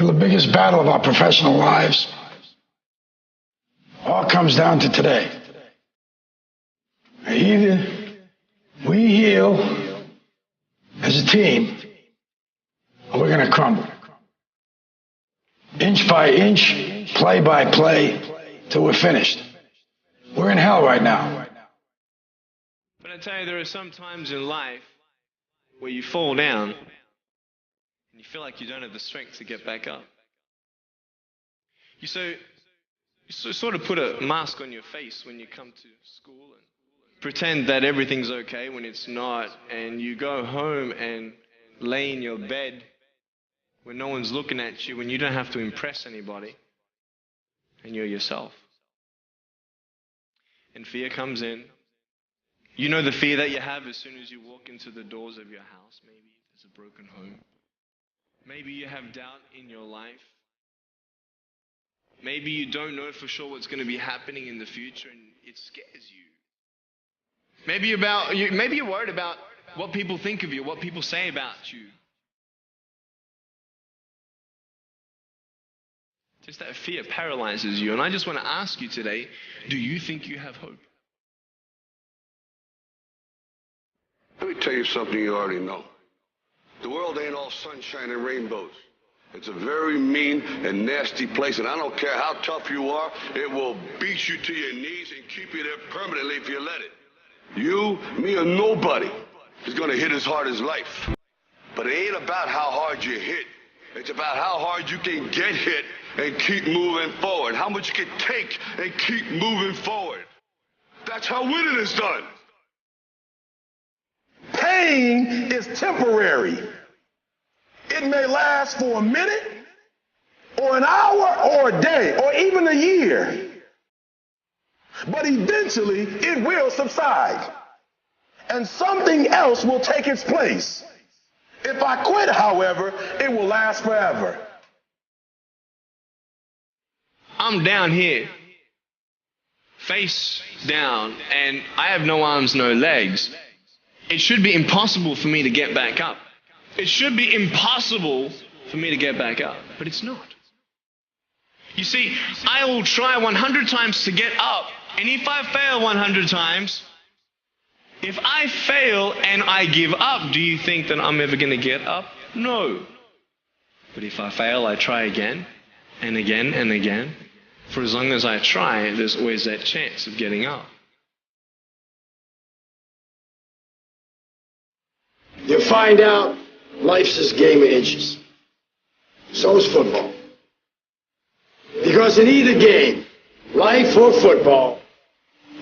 for the biggest battle of our professional lives all comes down to today. Either we heal as a team, or we're going to crumble. Inch by inch, play by play, till we're finished. We're in hell right now. But I tell you, there are some times in life where you fall down and you feel like you don't have the strength to get back up. You sort of put a mask on your face when you come to school and pretend that everything's okay when it's not, and you go home and lay in your bed when no one's looking at you, when you don't have to impress anybody, and you're yourself. And fear comes in. You know the fear that you have as soon as you walk into the doors of your house. Maybe there's a broken home. Maybe you have doubt in your life. Maybe you don't know for sure what's going to be happening in the future and it scares you. Maybe you're worried about what people think of you, what people say about you. Just that fear paralyzes you. And I just want to ask you today, do you think you have hope? Let me tell you something you already know. The world ain't all sunshine and rainbows. It's a very mean and nasty place, and I don't care how tough you are, it will beat you to your knees and keep you there permanently if you let it. You, me, or nobody is going to hit as hard as life. But it ain't about how hard you hit. It's about how hard you can get hit and keep moving forward. How much you can take and keep moving forward. That's how winning is done. Pain is temporary. It may last for a minute, or an hour, or a day, or even a year. But eventually, it will subside. And something else will take its place. If I quit, however, it will last forever. I'm down here, face down, and I have no arms, no legs. It should be impossible for me to get back up. It should be impossible for me to get back up, but it's not. You see, I will try 100 times to get up, and if I fail 100 times, if I fail and I give up, do you think that I'm ever going to get up? No. But if I fail, I try again, and again, and again. For as long as I try, there's always that chance of getting up. You find out life's this game of inches. So is football. Because in either game, life or football,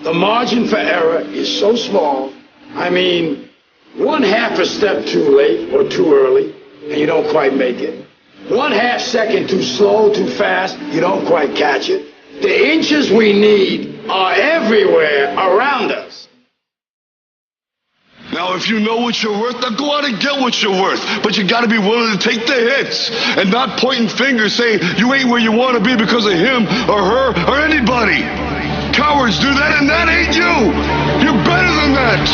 the margin for error is so small. I mean, 1/2 a step too late or too early, and you don't quite make it. 1/2 second too slow, too fast, you don't quite catch it. The inches we need are everywhere around us. Now, if you know what you're worth, then go out and get what you're worth. But you got to be willing to take the hits and not pointing fingers saying you ain't where you want to be because of him or her or anybody. Cowards do that, and that ain't you. You're better than that.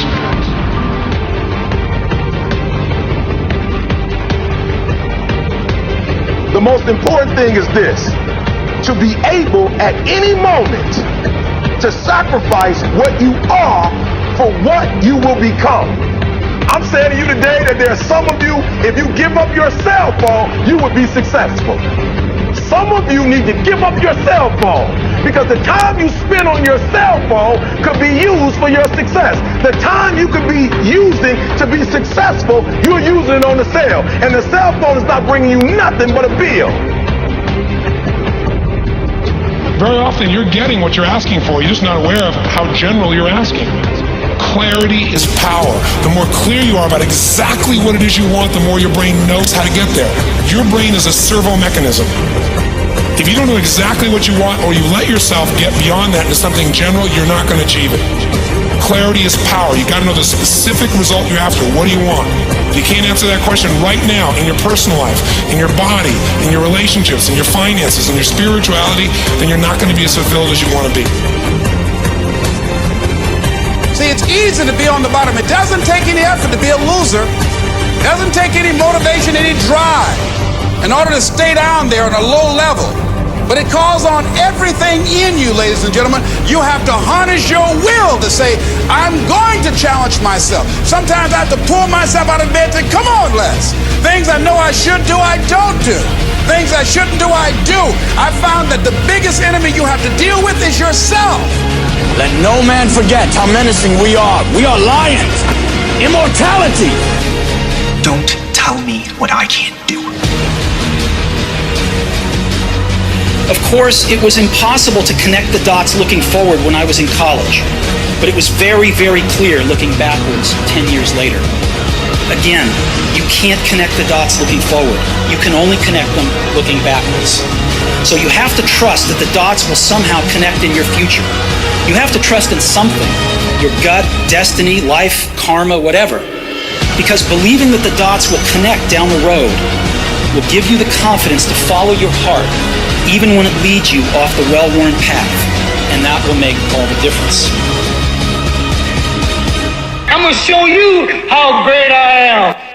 The most important thing is this: to be able at any moment to sacrifice what you are for what you will become. I'm saying to you today that there are some of you, if you give up your cell phone, you would be successful. Some of you need to give up your cell phone because the time you spend on your cell phone could be used for your success. The time you could be using to be successful, you're using it on the cell. And the cell phone is not bringing you nothing but a bill. Very often you're getting what you're asking for. You're just not aware of how general you're asking. Clarity is power. The more clear you are about exactly what it is you want, the more your brain knows how to get there. Your brain is a servo mechanism. If you don't know exactly what you want, or you let yourself get beyond that into something general, you're not going to achieve it. Clarity is power. You got to know the specific result you're after. What do you want? If you can't answer that question right now in your personal life, in your body, in your relationships, in your finances, in your spirituality, then you're not going to be as fulfilled as you want to be. See, it's easy to be on the bottom. It doesn't take any effort to be a loser. It doesn't take any motivation, any drive. in order to stay down there on a low level. But it calls on everything in you, ladies and gentlemen. You have to harness your will to say, I'm going to challenge myself. Sometimes I have to pull myself out of bed and say, come on, Les. Things I know I should do, I don't do. Things I shouldn't do, I do. I found that the biggest enemy you have to deal with is yourself. Let no man forget how menacing we are. We are lions. Immortality. Don't tell me what I can't do. Of course, it was impossible to connect the dots looking forward when I was in college, but it was very, very clear looking backwards 10 years later. Again, you can't connect the dots looking forward. You can only connect them looking backwards. So you have to trust that the dots will somehow connect in your future. You have to trust in something, your gut, destiny, life, karma, whatever. Because believing that the dots will connect down the road will give you the confidence to follow your heart, even when it leads you off the well-worn path, and that will make all the difference. I'm gonna show you how great I am.